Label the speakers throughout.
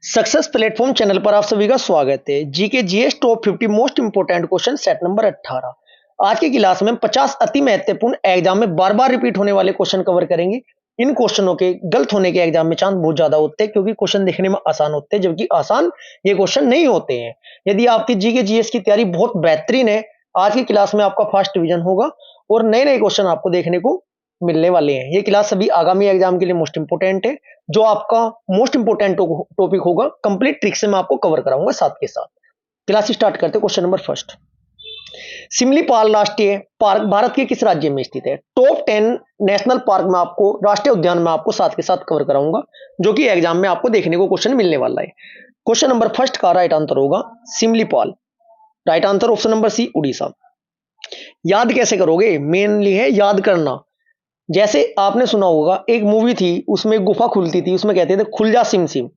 Speaker 1: Success platform channel पर आप सभी का स्वागत है। GK GS top 50 most important question set number 18। आज की क्लास में 50 अति महत्वपूर्ण एग्जाम में बार बार रिपीट होने वाले क्वेश्चन कवर करेंगे। इन क्वेश्चनों के गलत होने के एग्जाम में चांस बहुत ज्यादा होते हैं, क्योंकि क्वेश्चन देखने में आसान होते हैं, जबकि आसान ये क्वेश्चन नहीं होते हैं। यदि आपकी जीके जीएस की तैयारी बहुत बेहतरीन है, आज की क्लास में आपका फर्स्ट डिवीजन होगा और नए नए क्वेश्चन आपको देखने को मिलने वाले हैं। ये क्लास सभी आगामी एग्जाम के लिए मोस्ट इंपोर्टेंट है। जो आपका मोस्ट इंपोर्टेंट टॉपिक होगा, कंप्लीट ट्रिक से मैं आपको कवर कराऊंगा साथ के साथ। क्लास स्टार्ट करते हैं। क्वेश्चन नंबर फर्स्ट, सिमलीपाल राष्ट्रीय पार्क भारत के किस राज्य में स्थित है? टॉप 10 नेशनल पार्क में आपको, राष्ट्रीय उद्यान में आपको साथ के साथ कवर कराऊंगा, जो कि एग्जाम में आपको देखने को क्वेश्चन मिलने वाला है। क्वेश्चन नंबर फर्स्ट का राइट आंसर होगा Similipal. Right answer option number C, Orissa. याद कैसे करोगे? मेनली है याद करना। जैसे आपने सुना होगा, एक मूवी थी, उसमें गुफा खुलती थी, उसमें कहते थे खुल जा सिम सिम,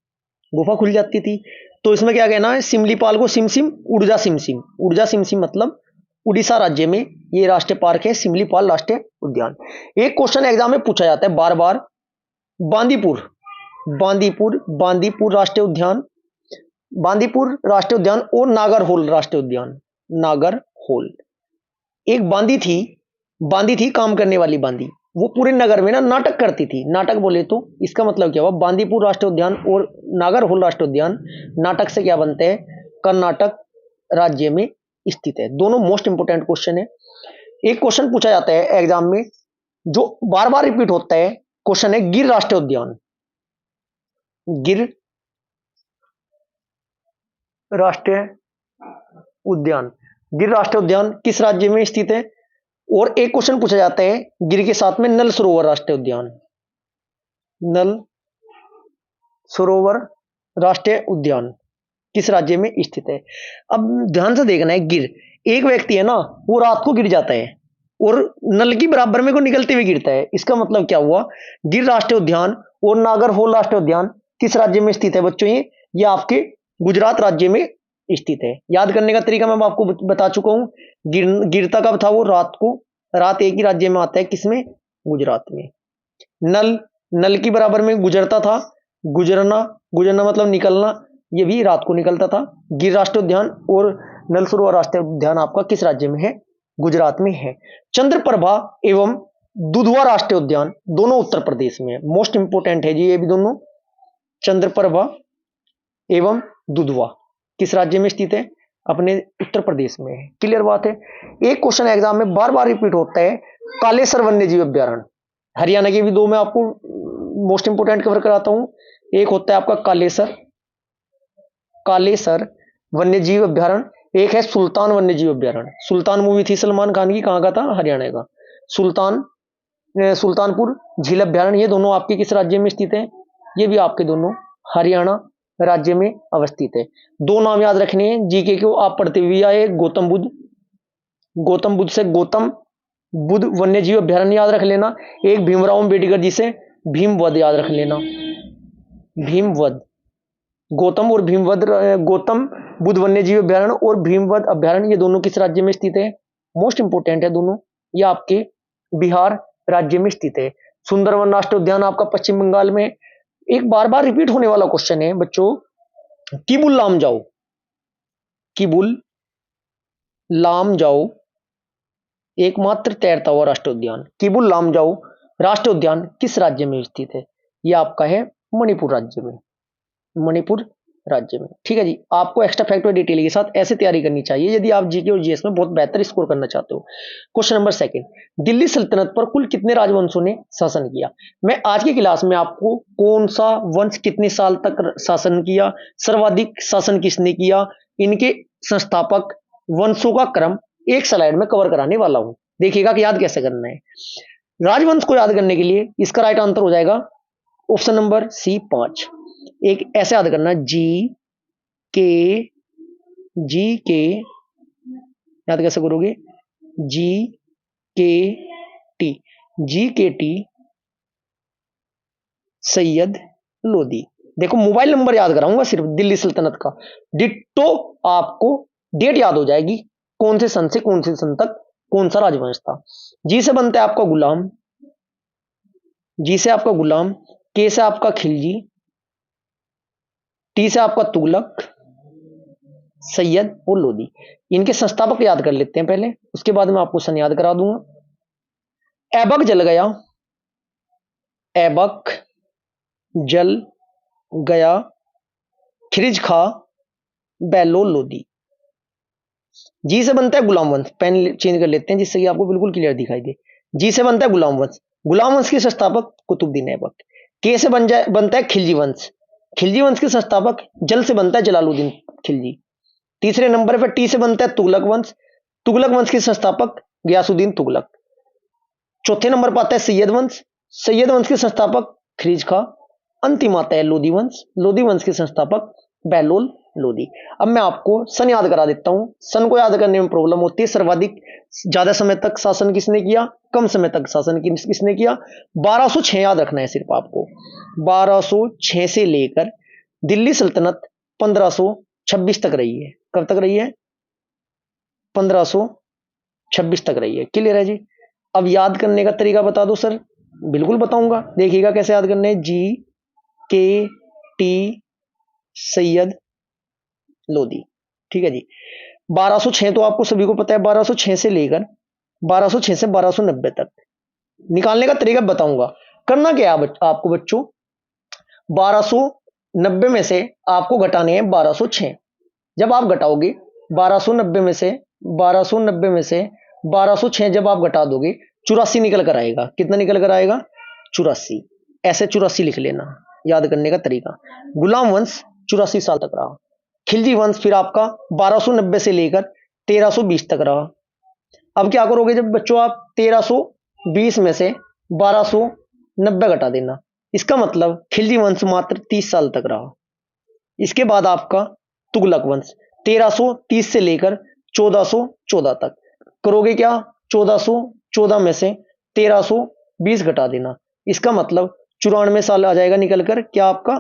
Speaker 1: गुफा खुल जाती थी। तो इसमें क्या कहना है? सिमलीपाल को सिम सिम, उड़ जा सिम सिम। उड़ जा सिम सिम मतलब उड़ीसा राज्य में ये राष्ट्रीय पार्क है, सिमलीपाल राष्ट्रीय उद्यान। एक क्वेश्चन एग्जाम में पूछा जाता है बार बार, बांदीपुर बांदीपुर बांदीपुर राष्ट्रीय उद्यान, बांदीपुर राष्ट्रीय उद्यान और नागरहोल राष्ट्रीय उद्यान। नागरहोल एक बांदी थी काम करने वाली बांदी। वो पूरे नगर में ना नाटक करती थी। नाटक बोले तो इसका मतलब क्या हुआ? बांदीपुर राष्ट्रीय उद्यान और नागरहोल राष्ट्रीय उद्यान नाटक से क्या बनते हैं? कर्नाटक राज्य में स्थित है। दोनों मोस्ट इंपोर्टेंट क्वेश्चन है। एक क्वेश्चन पूछा जाता है एग्जाम में जो बार बार रिपीट होता है, क्वेश्चन है गिर राष्ट्रीय उद्यान। गिर राष्ट्रीय उद्यान, गिर राष्ट्रीय उद्यान किस राज्य में स्थित है? और एक क्वेश्चन पूछा जाता है गिर के साथ में नल सरोवर राष्ट्रीय उद्यान। नल सरोवर राष्ट्रीय उद्यान किस राज्य में स्थित है? अब ध्यान से देखना है, गिर एक व्यक्ति है ना, वो रात को गिर जाता है और नल की बराबर में को निकलते हुए गिरता है। इसका मतलब क्या हुआ? गिर राष्ट्रीय उद्यान और नागरहोल राष्ट्रीय उद्यान किस राज्य में स्थित है बच्चों? ये आपके गुजरात राज्य में स्थित है। याद करने का तरीका मैं आपको बता चुका हूं। गिरता कब था? वो रात को। रात एक ही राज्य में आता है, किसमें? गुजरात में। नल की बराबर में गुजरता था। गुजरना, गुजरना मतलब निकलना, ये भी रात को निकलता था। गिर राष्ट्रीय उद्यान और नल सरोवर राष्ट्रीय उद्यान आपका किस राज्य में है? गुजरात में है। चंद्रप्रभा एवं दुधवा राष्ट्रीय उद्यान दोनों उत्तर प्रदेश में है। मोस्ट इंपोर्टेंट है जी ये भी दोनों। चंद्रप्रभा एवं दुधवा किस राज्य में स्थित है? अपने उत्तर प्रदेश में है। क्लियर बात है। एक क्वेश्चन एग्जाम में बार बार रिपीट होता है, कालेसर वन्य जीव अभ्यारण्य। हरियाणा के भी दो मैं आपको मोस्ट इंपोर्टेंट कवर कराता हूं। एक होता है आपका कालेसर वन्य जीव अभ्यारण्य, एक है सुल्तान वन्य जीव अभ्यारण्य। सुल्तान मूवी थी सलमान खान की, कहां का था? हरियाणा का। सुल्तानपुर झील अभ्यारण्य, ये दोनों आपके किस राज्य में स्थित है? ये भी आपके दोनों हरियाणा राज्य में अवस्थित है। दो नाम याद रखने हैं जीके को, आप पढ़ते हुए आए। गौतम बुद्ध से गौतम बुद्ध वन्य जीव अभ्यारण्य याद रख लेना। एक भीमराव अम्बेडकर जी से भीमवध याद रख लेना। भीमवध, गौतम और भीमवध, गौतम बुद्ध वन्य जीव अभ्यारण्य और भीमवध अभ्यारण्य, ये दोनों किस राज्य में स्थित है? मोस्ट इंपोर्टेंट है दोनों। ये आपके बिहार राज्य में स्थित है। सुंदरवन राष्ट्रीय उद्यान आपका पश्चिम बंगाल में। एक बार बार रिपीट होने वाला क्वेश्चन है बच्चों, किबुल लामजाओ, किबुल लामजाओ एकमात्र तैरता हुआ राष्ट्रीय उद्यान, किबुल लामजाओ राष्ट्रीय उद्यान किस राज्य में स्थित है? यह आपका है मणिपुर राज्य में। मणिपुर राज्य में। ठीक है जी। आपको एक्स्ट्रा फैक्ट और डिटेल के साथ ऐसे तैयारी करनी चाहिए यदि आप जीके और जीएस में बहुत बेहतर स्कोर करना चाहते हो। क्वेश्चन नंबर सेकंड, दिल्ली सल्तनत पर कुल कितने राजवंशों ने शासन किया? मैं आज की क्लास में आपको कौन सा वंश कितने साल तक शासन किया, सर्वाधिक शासन किसने किया, इनके संस्थापक, वंशों का क्रम एक स्लाइड में कवर कराने वाला हूं। देखिएगा कि याद कैसे करना है। राजवंश को याद करने के लिए इसका राइट आंसर हो जाएगा ऑप्शन नंबर सी, 5। एक ऐसे याद करना, के याद कैसे करोगे? के टी सैयद लोधी। देखो मोबाइल नंबर याद कराऊंगा सिर्फ दिल्ली सल्तनत का, डिट्टो आपको डेट याद हो जाएगी, कौन से सन से कौन से सन तक कौन सा राजवंश था। जी से बनता है आपका गुलाम, के से आपका खिलजी, टी से आपका तुगलक, सैयद और लोदी। इनके संस्थापक याद कर लेते हैं पहले, उसके बाद मैं आपको सन याद करा दूंगा। ऐबक जल गया, ऐबक जल गया, खिरिज खा, बैलोल लोदी। जी से बनता है गुलाम वंश, पेन चेंज कर लेते हैं जिससे कि आपको बिल्कुल क्लियर दिखाई दे। जी से बनता है गुलाम वंश, गुलाम वंश के संस्थापक कुतुबुद्दीन ऐबक। के से बनता है खिलजी वंश, खिलजी वंश के संस्थापक जल से बनता है जलालुद्दीन खिलजी। तीसरे नंबर पर टी से बनता है तुगलक वंश, तुगलक वंश के संस्थापक गयासुद्दीन तुगलक। चौथे नंबर पर आता है सैयद वंश, सैयद वंश के संस्थापक खिरिज खा। अंतिम आता है लोदी वंश, लोदी वंश के संस्थापक बहलोल लोदी। अब मैं आपको सन याद करा देता हूं। सन को याद करने में प्रॉब्लम होती है। सर्वाधिक ज्यादा समय तक शासन किसने किया, कम समय तक शासन किसने किया। 1206 याद रखना है सिर्फ आपको। 1206 से लेकर दिल्ली सल्तनत 1526 तक रही है। कब तक रही है? 1526 तक रही है। क्लियर है जी। अब याद करने का तरीका बता दो सर। बिल्कुल बताऊंगा, देखिएगा कैसे याद करने है। जी के टी सैयद लोदी, ठीक है जी। 1206 तो आपको सभी को पता है। 1206 से लेकर 1206 से 1290 तक निकालने का तरीका बताऊंगा। करना क्या है आपको बच्चों, 1290 में से आपको घटाने हैं 1206। जब आप घटाओगे 1290 में से 1290 में से 1206 जब आप घटा दोगे 84 निकल कर आएगा। कितना निकल कर आएगा? 84। ऐसे 84 लिख लेना, याद करने का तरीका। गुलाम वंश 84 साल तक रहा। खिलजी वंश फिर आपका 1290 से लेकर 1320 तक रहा। अब क्या करोगे जब बच्चों आप 1320 में से 1290 घटा देना, इसका मतलब खिलजी वंश मात्र 30 साल तक रहा। इसके बाद आपका तुगलक वंश 1330 से लेकर 1414 तक। करोगे क्या? 1414 में से 1320 घटा देना, इसका मतलब 94 साल आ जाएगा निकलकर क्या आपका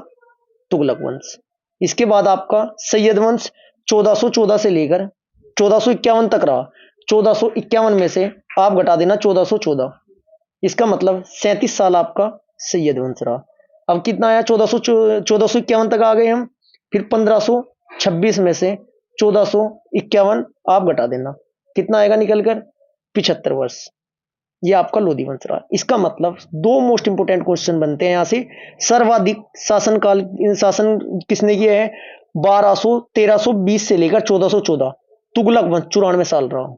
Speaker 1: तुगलक वंश। इसके बाद आपका सैयद वंश 1414 से लेकर 1451 तक रहा। 1451 में से आप घटा देना 1414, इसका मतलब 37 साल आपका सैयद वंश रहा। अब कितना आया? 1451 तक आ गए हम। फिर 1526 में से 1451 आप घटा देना, कितना आएगा निकलकर? 75 वर्ष। ये आपका लोधी वंश रहा। इसका मतलब दो मोस्ट इंपोर्टेंट क्वेश्चन बनते हैं यहां से। सर्वाधिक शासन किसने किया है? 1320 से लेकर 1414। तुगलक वंश 94 साल रहा।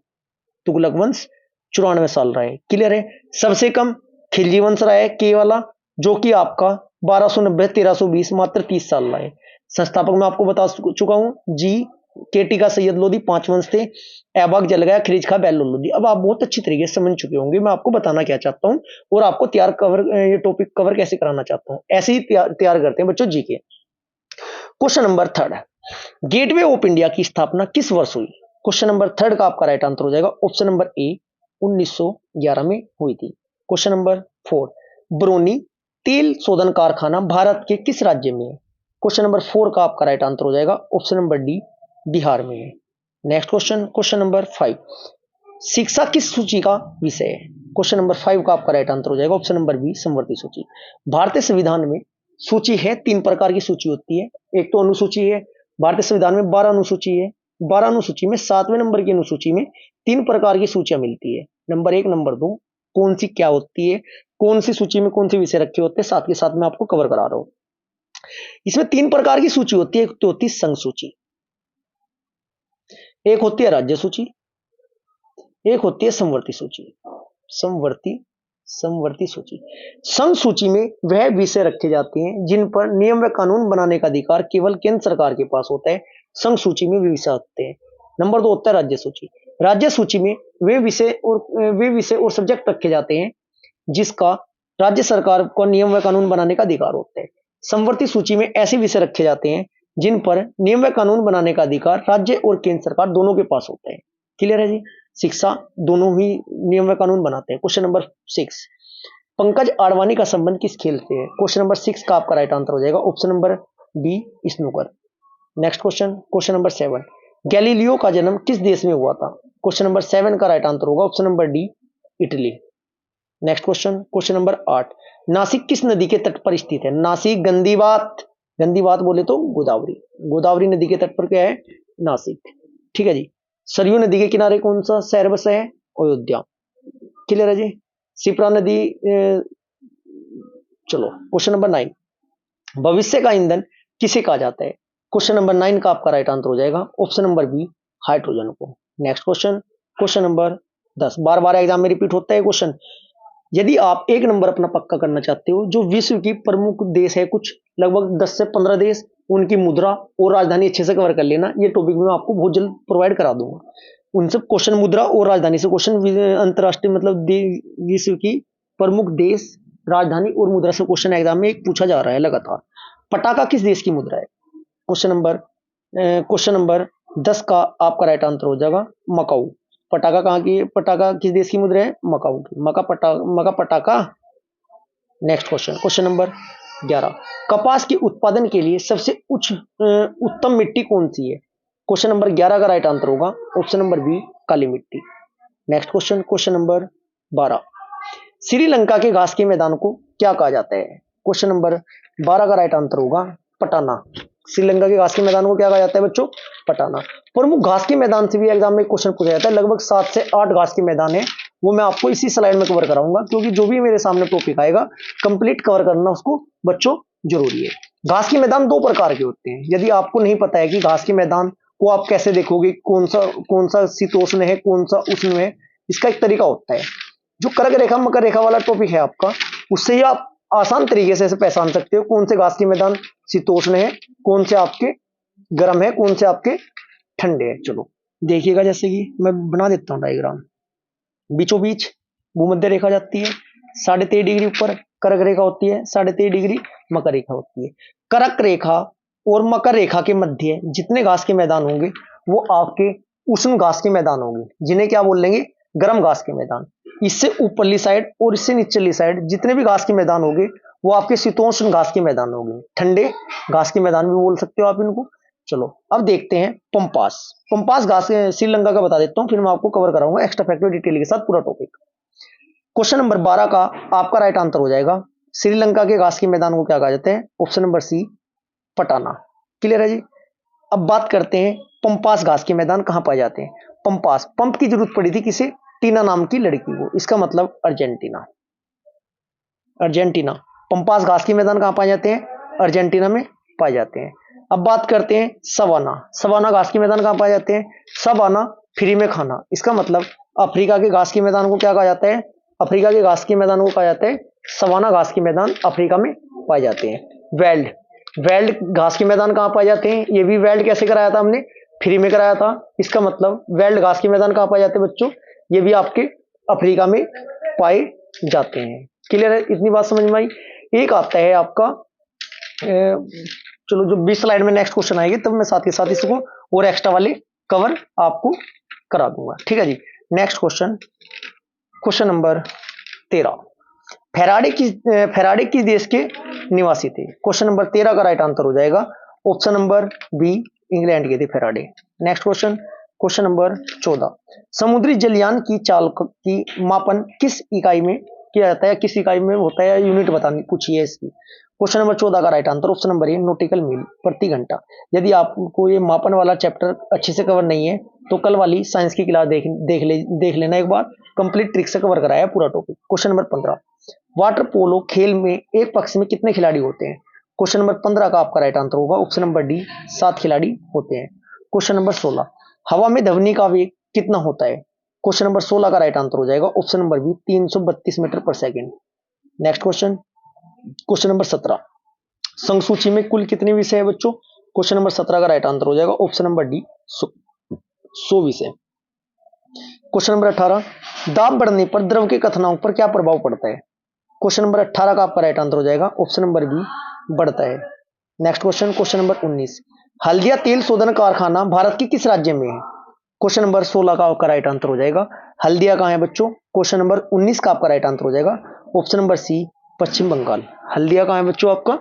Speaker 1: तुगलक वंश 94 साल रहा है। क्लियर है। सबसे कम खिलजी वंश रहा है के वाला, जो कि आपका 1290 1320 मात्र 30 साल रहा है। संस्थापक मैं आपको बता चुका हूं। जी केटी का सैयद लोदी 5 वंश थे। ऐबक जल गया, खिरिज खा, बैलोल लोदी। अब आप बहुत अच्छी तरीके से समझ चुके होंगे मैं आपको बताना क्या चाहता हूं और आपको ये टॉपिक कवर कैसे कराना चाहता हूं। ऐसे ही तैयार करते हैं बच्चों जी के। Question number 3, gateway of India की स्थापना किस वर्ष हुई? क्वेश्चन नंबर 3 का आपका राइट आंसर हो जाएगा ऑप्शन नंबर ए 1911 में हुई थी। क्वेश्चन नंबर 4, बरौनी तेल शोधन कारखाना भारत के किस राज्य में है? क्वेश्चन नंबर 4 का आपका राइट आंसर हो जाएगा ऑप्शन नंबर डी बिहार में है। नेक्स्ट क्वेश्चन, क्वेश्चन नंबर 5, शिक्षा किस सूची का विषय है? क्वेश्चन नंबर 5 का आपका राइट आंसर हो जाएगा ऑप्शन नंबर बी समवर्ती सूची। भारतीय संविधान में सूची है, 3 प्रकार की सूची होती है। एक तो अनुसूची है, भारतीय संविधान में 12 अनुसूची है। 12 अनुसूची में 7वें नंबर की अनुसूची में 3 प्रकार की सूचियां मिलती है। नंबर 1, नंबर 2 कौन सी क्या होती है, कौन सी सूची में कौन से विषय रखे होते हैं, साथ के साथ मैं आपको कवर करा रहा हूं। इसमें 3 प्रकार की सूची होती है। एक तो होती है संघ सूची, एक होती है राज्य सूची, एक होती है समवर्ती सूची। समवर्ती सूची। संघ सूची में वह विषय रखे जाते हैं जिन पर नियम व कानून बनाने का अधिकार केवल केंद्र सरकार के पास होता है। संघ सूची में वे विषय होते हैं। नंबर 2 होता है राज्य सूची। राज्य सूची में वे विषय और सब्जेक्ट रखे जाते हैं जिसका राज्य सरकार को नियम व कानून बनाने का अधिकार होता है। समवर्ती सूची में ऐसे विषय रखे जाते हैं जिन पर नियम व कानून बनाने का अधिकार राज्य और केंद्र सरकार दोनों के पास होता है। क्लियर है जी। शिक्षा दोनों ही नियम व कानून बनाते हैं। क्वेश्चन नंबर 6, पंकज आडवाणी का संबंध किस खेल से है? क्वेश्चन नंबर 6 का आपका राइट आंसर हो जाएगा option number B snooker. Next question, question number 7, Galileo का जन्म किस देश में हुआ था? क्वेश्चन नंबर 7 का राइट आंसर होगा option number D Italy. Next question, question number 8, Nashik किस नदी के तट पर स्थित है? नासिक गंदीबात गंदी बात बोले तो गोदावरी। गोदावरी नदी के तट पर क्या है? नासिक। ठीक है जी। सरयू नदी के किनारे कौन सा शहर बसा है? अयोध्या। क्लियर है जी। शिप्रा नदी चलो क्वेश्चन नंबर 9, भविष्य का ईंधन किसे कहा जाता है? क्वेश्चन नंबर 9 का आपका राइट आंसर हो जाएगा ऑप्शन नंबर बी, हाइड्रोजन को। नेक्स्ट क्वेश्चन, क्वेश्चन नंबर 10, बार बार एग्जाम में रिपीट होता है क्वेश्चन। यदि आप एक नंबर अपना पक्का करना चाहते हो, जो विश्व की प्रमुख देश है कुछ लगभग 10 से 15 देश, उनकी मुद्रा और राजधानी अच्छे से कवर कर लेना। ये टॉपिक मैं आपको बहुत जल्द प्रोवाइड करा दूंगा। उन सब क्वेश्चन मुद्रा और राजधानी से क्वेश्चन, अंतरराष्ट्रीय मतलब विश्व की प्रमुख देश, राजधानी और मुद्रा से क्वेश्चन एग्जाम में एक पूछा जा रहा है लगातार। पटाखा किस देश की मुद्रा है? क्वेश्चन नंबर 10 का आपका राइट आंसर हो जाएगा मकाऊ। पटाखा कहाँ की? पटाखा किस देश की मुद्रा है? मकाऊ की। मका पटाखा। नेक्स्ट क्वेश्चन, क्वेश्चन नंबर 11, कपास के उत्पादन के लिए सबसे उत्तम मिट्टी कौन सी है? क्वेश्चन नंबर 11 का राइट आंसर होगा ऑप्शन नंबर बी, काली मिट्टी। Next question, question number 12, Sri Lanka के घास के मैदान को क्या कहा जाता है? क्वेश्चन नंबर 12 का राइट आंसर होगा पटाना। श्रीलंका के घास के मैदान को क्या कहा जाता है बच्चों? पटाना। प्रमुख घास के मैदान से भी एग्जाम में क्वेश्चन पूछा जाता है। लगभग 7 से 8 घास के मैदान है, वो मैं आपको इसी स्लाइड में कवर कराऊंगा, क्योंकि जो भी मेरे सामने टॉपिक आएगा कंप्लीट कवर करना उसको बच्चों जरूरी है। घास के मैदान 2 प्रकार के होते हैं। यदि आपको नहीं पता है कि घास के मैदान को आप कैसे देखोगे, कौन सा शीतोष्ण है, कौन सा उष्ण है, इसका एक तरीका होता है। जो कर्क रेखा मकर रेखा वाला टॉपिक है आपका, उससे ही आप आसान तरीके से पहचान सकते हो कौन से घास के मैदान शीतोष्ण है, कौन से आपके गर्म है, कौन से आपके ठंडे है। चलो देखिएगा, जैसे कि मैं बना देता हूं डायग्राम। बीचों बीच भूमध्य रेखा जाती है, 23.5 डिग्री ऊपर कर्क रेखा होती है, 23.5 डिग्री मकर रेखा होती है। कर्क रेखा और मकर रेखा के मध्य जितने घास के मैदान होंगे वो आपके उष्ण घास के मैदान होंगे, जिन्हें क्या बोल लेंगे? गर्म घास के मैदान। इससे ऊपरली साइड और इससे निचली साइड जितने भी घास के मैदान होंगे वो आपके शीतोष्ण घास के मैदान होंगे, ठंडे घास के मैदान भी बोल सकते हो आप इनको। चलो अब देखते हैं पंपास। पंपास घास श्रीलंका का बता देता हूं, फिर मैं आपको कवर कराऊंगा एक्स्ट्रा फैक्टर डिटेल के साथ पूरा टॉपिक। क्वेश्चन नंबर 12 का आपका राइट आंसर हो जाएगा श्रीलंका के घास के मैदान को क्या कहा जाता है? ऑप्शन नंबर सी, पटाना। क्लियर है जी। अब बात करते हैं पंपास घास के मैदान कहां पाए जाते हैं। पंपास, पंप की जरूरत पड़ी थी किसे? टीना नाम की लड़की को। इसका मतलब अर्जेंटीना। अर्जेंटीना। पंपास घास के मैदान कहां पाए जाते हैं? अर्जेंटीना में पाए जाते हैं। अब बात करते हैं सवाना। सवाना घास के मैदान कहां पाए जाते हैं? सवाना फ्री में खाना। इसका मतलब अफ्रीका के घास के मैदान को क्या कहा जाता है? अफ्रीका के घास के मैदान को कहा जाता है सवाना घास के मैदान, अफ्रीका में पाए जाते हैं। वेल्ड, वेल्ड घास के मैदान कहां पाए जाते हैं? ये भी वेल्ड कैसे कराया था हमने? फ्री में कराया था। इसका मतलब वेल्ड घास के मैदान कहां पाए जाते हैं बच्चों? ये भी आपके अफ्रीका में पाए जाते हैं। क्लियर है? इतनी बात समझ में आई। एक आता है आपका चलो जो 20 स्लाइड में नेक्स्ट क्वेश्चन आएगी तब मैं साथ ही साथ इसको और एक्स्ट्रा वाले कवर आपको करा दूंगा। ठीक है जी। Next question, question number 13, Faraday किस देश के निवासी थे? क्वेश्चन नंबर 13 का राइट आंसर हो जाएगा ऑप्शन नंबर बी, इंग्लैंड के थे Faraday. Next question, question number 14, समुद्री जलयान की चाल की मापन किस इकाई में किया जाता है? किस इकाई में होता है? यूनिट बतानी पूछिए इसकी। क्वेश्चन नंबर 14 का right answer option number A, nautical मील प्रति घंटा। यदि आपको ये मापन वाला चैप्टर अच्छे से कवर नहीं है तो कल वाली साइंस की क्लास देख लेना एक बार, कंप्लीट ट्रिक से कवर कराया पूरा topic. Question number 15, water polo खेल में एक पक्ष में कितने खिलाड़ी होते हैं? क्वेश्चन नंबर 15 का आपका राइट आंसर होगा ऑप्शन नंबर डी, 7 खिलाड़ी होते हैं। क्वेश्चन नंबर 16, हवा में ध्वनि का वेग कितना होता है? क्वेश्चन नंबर 16 का राइट आंसर हो जाएगा ऑप्शन नंबर बी, 332 मीटर पर second. Next question, question number 17, संसूची में कुल कितने विषय है बच्चों? क्वेश्चन नंबर 17 का राइट आंसर हो जाएगा ऑप्शन नंबर डी, 100 विषय। क्वेश्चन नंबर 18, दाब बढ़ने पर द्रव के कथनांक पर क्या प्रभाव पड़ता है? क्वेश्चन नंबर 18 का आपका राइट आंसर हो जाएगा ऑप्शन नंबर बी, बढ़ता है। Next question, question number 19, Haldia तेल शोधन कारखाना भारत के किस राज्य में है? क्वेश्चन नंबर 16 का आपका राइट आंसर हो जाएगा हल्दिया कहां है बच्चों? क्वेश्चन नंबर 19 का आपका राइट आंसर हो जाएगा ऑप्शन नंबर सी, पश्चिम बंगाल। हल्दिया कहां है बच्चों आपका?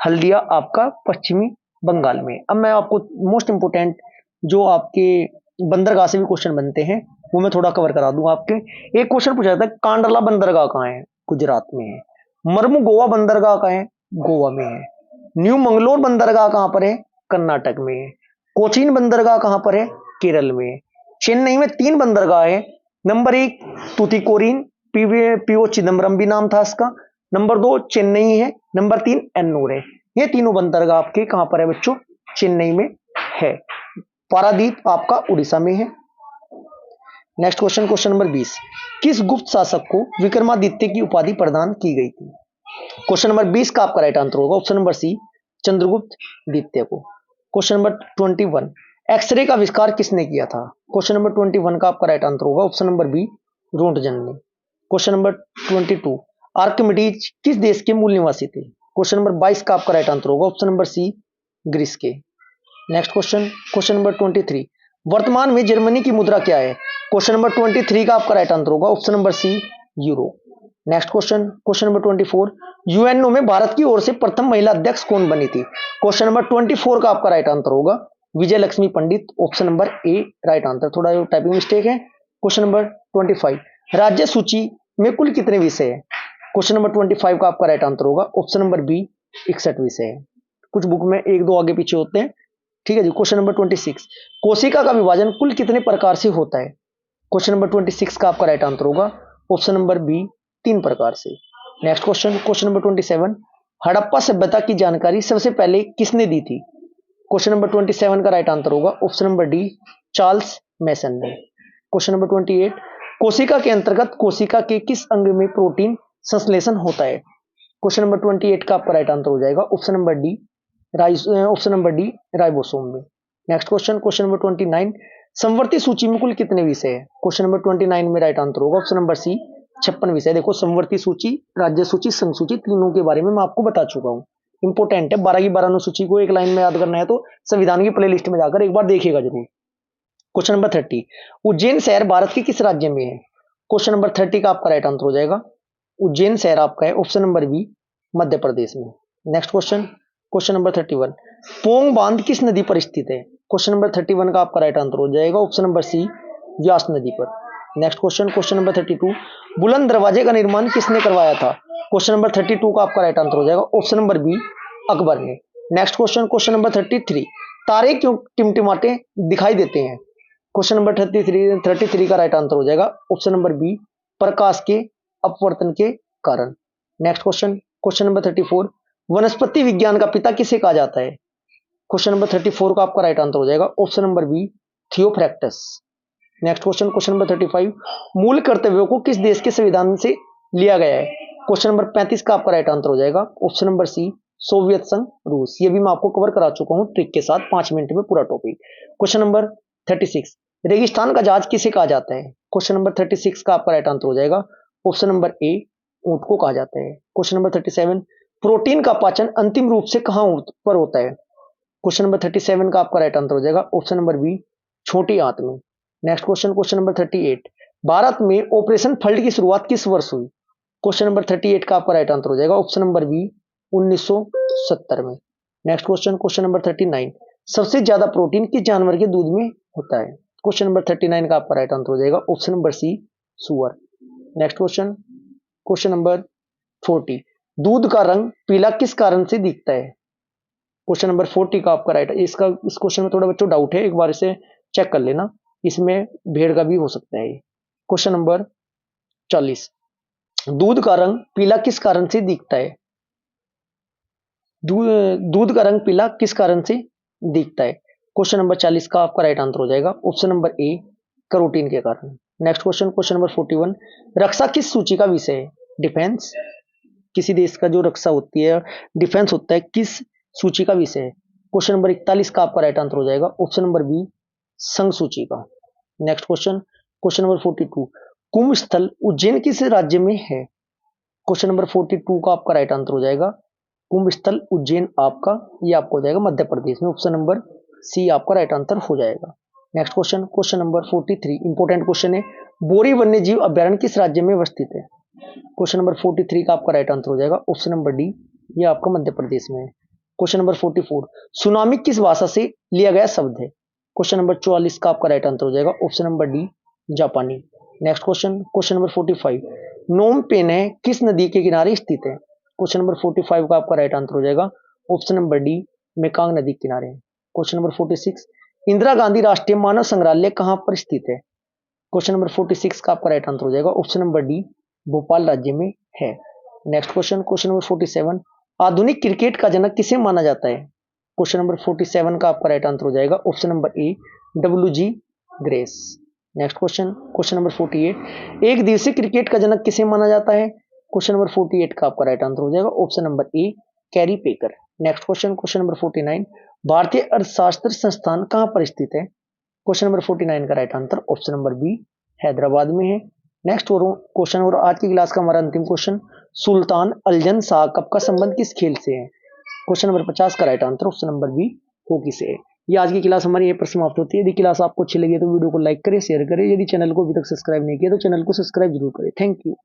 Speaker 1: हल्दिया आपका पश्चिमी बंगाल में। अब मैं आपको मोस्ट इंपोर्टेंट जो आपके बंदरगाह से भी क्वेश्चन बनते हैं वो मैं थोड़ा कवर करा दूंगा आपके। एक क्वेश्चन पूछा जाता है कांडला बंदरगाह कहां है? गुजरात में है। मरमू गोवा बंदरगाह कहां है? गोवा में है। न्यू मंगलोर बंदरगाह कहां पर है? कर्नाटक में है। कोचीन बंदरगाह कहां पर है? केरल में है। चेन्नई में 3 बंदरगाह है। नंबर 1 तूतीकोरिन, पीओ चिदम्बरम भी नाम था इसका। नंबर 2 चेन्नई है। नंबर 3 एन्नूर है। ये तीनों बंदरगाह आपके कहां पर है बच्चों? चेन्नई में है। पारादीप आपका उड़ीसा में है। नेक्स्ट क्वेश्चन, क्वेश्चन नंबर 20, किस गुप्त शासक को विक्रमादित्य की उपाधि प्रदान की गई थी? क्वेश्चन नंबर 20 का आपका राइट आंसर होगा ऑप्शन नंबर सी, चंद्रगुप्त द्वितीय को। क्वेश्चन नंबर 21, एक्सरे का आविष्कार किसने किया था? क्वेश्चन नंबर 21 का आपका राइट आंसर होगा ऑप्शन नंबर बी, रोंटगन ने। क्वेश्चन नंबर 22, आर्किमिडीज किस देश के मूल निवासी थे? क्वेश्चन नंबर 22 का आपका राइट आंसर होगा ऑप्शन नंबर सी, ग्रीस के। नेक्स्ट क्वेश्चन, क्वेश्चन नंबर 23, वर्तमान में जर्मनी की मुद्रा क्या है? क्वेश्चन नंबर 23 का आपका राइट आंसर होगा option number C, euro. Next question, question number 24, UNO में भारत की ओर से प्रथम महिला अध्यक्ष कौन बनी थी? क्वेश्चन नंबर 24 का आपका राइट आंसर होगा Vijay Lakshmi Pandit, option number A right answer. थोड़ा टाइपिंग मिस्टेक है। क्वेश्चन नंबर 25, राज्य सूची में कुल कितने विषय है? क्वेश्चन नंबर 25 का आपका राइट आंसर होगा ऑप्शन नंबर बी, 61 विषय है। कुछ बुक में 1-2 आगे पीछे होते हैं, ठीक है जी। क्वेश्चन नंबर 26, कोशिका का विभाजन कुल कितने प्रकार से होता है? क्वेश्चन नंबर 26 का आपका राइट आंसर होगा ऑप्शन नंबर बी, 3 प्रकार से। Next question, question number 27, Harappa सभ्यता की जानकारी सबसे पहले किसने दी थी? क्वेश्चन नंबर 27 का राइट आंसर होगा ऑप्शन नंबर डी, चार्ल्स मैसन ने। क्वेश्चन नंबर 28, कोशिका के अंतर्गत कोशिका के किस अंग में प्रोटीन संश्लेषण होता है? क्वेश्चन नंबर 28 का आपका राइट आंसर हो जाएगा option number D, option number D, ribosome में। नेक्स्ट क्वेश्चन, क्वेश्चन नंबर 29, समवर्ती सूची में कुल कितने विषय है? क्वेश्चन नंबर 29 में राइट आंसर होगा ऑप्शन नंबर सी, 56 विषय। देखो समवर्ती सूची, राज्य सूची, संघ सूची, तीनों के बारे में मैं आपको बता चुका हूं। इंपोर्टेंट है, 12 की 12 सूची को एक लाइन में याद करना है तो संविधान की प्लेलिस्ट में जाकर एक बार देखिएगा जरूर। क्वेश्चन नंबर 30, उज्जैन शहर भारत के किस राज्य में है? क्वेश्चन नंबर 30 का आपका राइट आंसर हो जाएगा उज्जैन शहर आपका है option number B, Madhya Pradesh में। Next question, question number 31, Pong बांध किस नदी पर स्थित है? क्वेश्चन नंबर 31 का आपका राइट आंसर हो जाएगा ऑप्शन नंबर सी, व्यास नदी पर। नेक्स्ट क्वेश्चन, क्वेश्चन नंबर 32, बुलंद दरवाजे का निर्माण किसने करवाया था? क्वेश्चन नंबर 32 का आपका राइट आंसर हो जाएगा ऑप्शन नंबर बी, अकबर ने। नेक्स्ट क्वेश्चन, क्वेश्चन नंबर 33, तारे क्यों टिमटिमाते दिखाई देते हैं? क्वेश्चन नंबर 33 का राइट आंसर हो जाएगा ऑप्शन नंबर बी, प्रकाश के अपवर्तन के कारण। नेक्स्ट क्वेश्चन, क्वेश्चन नंबर 34, वनस्पति विज्ञान का पिता किसे कहा जाता है? क्वेश्चन नंबर 34 का आपका राइट आंसर हो जाएगा option number B, Theophrastus. Next question, question number 35, मूल कर्तव्यों को किस देश के संविधान से लिया गया है? क्वेश्चन नंबर 35 का आपका राइट आंसर हो जाएगा ऑप्शन नंबर सी, सोवियत संघ रूस। ये भी मैं आपको कवर करा चुका हूं ट्रिक के साथ 5 मिनट में पूरा टॉपिक। क्वेश्चन नंबर 36, रेगिस्तान का जहाज किसे कहा जाता है? क्वेश्चन नंबर 36 का आपका राइट आंसर हो जाएगा ऑप्शन नंबर ए, ऊंट को कहा जाता है। क्वेश्चन नंबर 37, प्रोटीन का पाचन अंतिम रूप से कहां पर होता है? क्वेश्चन नंबर 37 का आपका राइट आंसर हो जाएगा ऑप्शन नंबर बी, छोटी आंत में। Next question, question number 38, Bharat में ऑपरेशन फ्लड की शुरुआत किस वर्ष हुई? क्वेश्चन नंबर 38 का आपका राइट आंसर हो जाएगा ऑप्शन नंबर बी, 1970 में। नेक्स्ट क्वेश्चन, क्वेश्चन नंबर 39, सबसे ज्यादा प्रोटीन किस जानवर के दूध में होता है? क्वेश्चन नंबर 39 का आपका राइट आंसर हो जाएगा ऑप्शन नंबर सी, सुअर। नेक्स्ट क्वेश्चन, क्वेश्चन नंबर 40, दूध का रंग पीला किस कारण से दिखता है? क्वेश्चन नंबर 40 का आपका राइट, इस क्वेश्चन में थोड़ा बच्चों डाउट है, एक बार इसे चेक कर लेना, इसमें भेड़ का भी हो सकता है। क्वेश्चन नंबर 40, दूध का रंग पीला किस कारण से दिखता है? दूध का रंग पीला किस कारण से दिखता है? क्वेश्चन नंबर 40 का आपका राइट आंसर हो जाएगा ऑप्शन नंबर ए, कैरोटीन के कारण। नेक्स्ट क्वेश्चन, क्वेश्चन नंबर 41, रक्षा किस सूची का विषय है? डिफेंस, किसी देश का जो रक्षा होती है, डिफेंस होता है, किस सूची का विषय है? क्वेश्चन नंबर 41 का आपका राइट आंसर हो जाएगा ऑप्शन नंबर बी, संघ सूची का। नेक्स्ट क्वेश्चन, क्वेश्चन नंबर 42, कुंभ स्थल उज्जैन किस राज्य में है? क्वेश्चन नंबर 42 का आपका राइट आंसर हो जाएगा कुंभ स्थल उज्जैन, आपका ये आपको हो जाएगा मध्य प्रदेश में, ऑप्शन नंबर सी आपका राइट आंसर हो जाएगा। Next question, question number 43, important question है, बोरी वन्य जीव अभ्यारण्य किस राज्य में अवस्थित है? क्वेश्चन नंबर 43 का आपका राइट आंसर हो जाएगा ऑप्शन नंबर डी, ये आपका मध्य प्रदेश में है। क्वेश्चन नंबर 44, सुनामी किस भाषा से लिया गया शब्द है? क्वेश्चन नंबर 44 का आपका राइट आंसर हो जाएगा ऑप्शन नंबर डी, जापानी। नेक्स्ट क्वेश्चन, क्वेश्चन नंबर 45, नोम पेने किस नदी के किनारे स्थित है? क्वेश्चन नंबर 45 का आपका राइट आंसर हो जाएगा ऑप्शन नंबर डी मेकांग नदी के किनारे। क्वेश्चन नंबर 46, इंदिरा गांधी राष्ट्रीय मानव संग्रहालय कहाँ पर स्थित है? क्वेश्चन नंबर 46 का आपका राइट आंसर हो जाएगा ऑप्शन नंबर डी भोपाल राज्य में है। नेक्स्ट क्वेश्चन, क्वेश्चन नंबर 47, आधुनिक क्रिकेट का जनक किसे माना जाता है? क्वेश्चन नंबर 47 का आपका राइट आंसर हो जाएगा ऑप्शन नंबर ए WG grace. Next question, question number 48, एक दिवसीय क्रिकेट का जनक किसे माना जाता है? क्वेश्चन नंबर 48 का आपका राइट आंसर हो जाएगा ऑप्शन नंबर ए carry picker. Next question, question number 49, भारतीय अर्थशास्त्र संस्थान कहां पर स्थित है? क्वेश्चन नंबर 49 का right answer option number B Hyderabad में है। नेक्स्ट क्वेश्चन और आज की क्लास का हमारा अंतिम क्वेश्चन, सुल्तान अल्जन शाह कप का संबंध किस खेल से है? क्वेश्चन नंबर 50 का right answer option number B hockey से है। ये आज की क्लास हमारी यहीं पर समाप्त होती है। यदि क्लास आपको अच्छी लगी तो वीडियो को लाइक करें, शेयर करें। यदि चैनल को अभी तक सब्सक्राइब नहीं किया तो चैनल को सब्सक्राइब जरूर करें। Thank you.